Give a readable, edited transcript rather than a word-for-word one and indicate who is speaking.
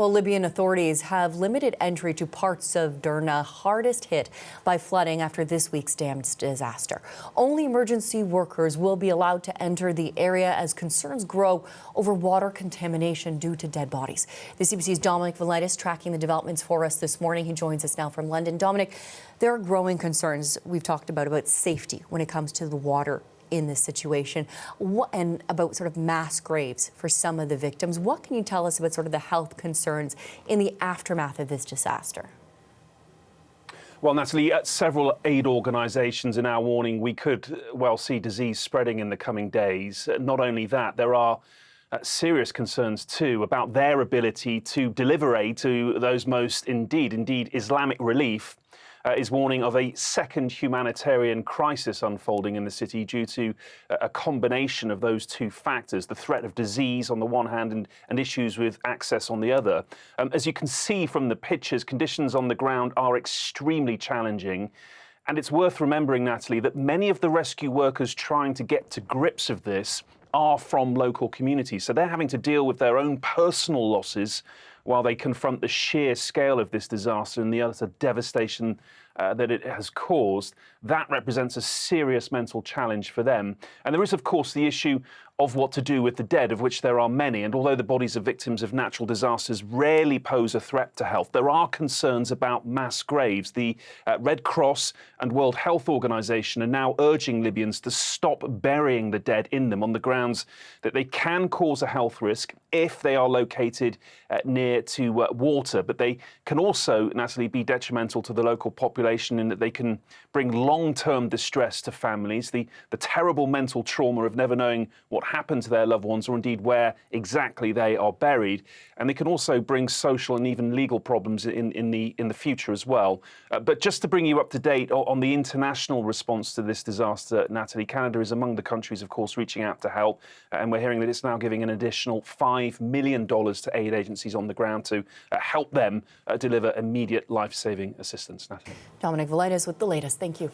Speaker 1: Well, Libyan authorities have limited entry to parts of Derna, hardest hit by flooding after this week's dam disaster. Only emergency workers will be allowed to enter the area as concerns grow over water contamination due to dead bodies. The CBC's Dominic Velitis tracking the developments for us this morning. He joins us now from London. Dominic, there are growing concerns we've talked about safety when it comes to the water in this situation, and about sort of mass graves for some of the victims. What can you tell us about sort of the health concerns in the aftermath of this disaster?
Speaker 2: Well, Natalie, several aid organisations are now warning we could well see disease spreading in the coming days. Not only that, there are serious concerns too about their ability to deliver aid to those most indeed Islamic Relief is warning of a second humanitarian crisis unfolding in the city due to a combination of those two factors, the threat of disease on the one hand and issues with access on the other. As you can see from the pictures, conditions on the ground are extremely challenging. And it's worth remembering, Natalie, that many of the rescue workers trying to get to grips with this are from local communities. So they're having to deal with their own personal losses while they confront the sheer scale of this disaster and the utter devastation that it has caused. That represents a serious mental challenge for them. And there is, of course, the issue of what to do with the dead, of which there are many. And although the bodies of victims of natural disasters rarely pose a threat to health, there are concerns about mass graves. The Red Cross and World Health Organization are now urging Libyans to stop burying the dead in them on the grounds that they can cause a health risk if they are located near to water. But they can also, Natalie, be detrimental to the local population in that they can bring long-term distress to families, the terrible mental trauma of never knowing what happened to their loved ones or indeed where exactly they are buried. And they can also bring social and even legal problems in the future as well. But just to bring you up to date on the international response to this disaster, Natalie, Canada is among the countries, of course, reaching out to help. And we're hearing that it's now giving an additional $5 million to aid agencies on the ground to help them deliver immediate life-saving assistance. Natalie.
Speaker 1: Dominic Velitis with the latest. Thank you.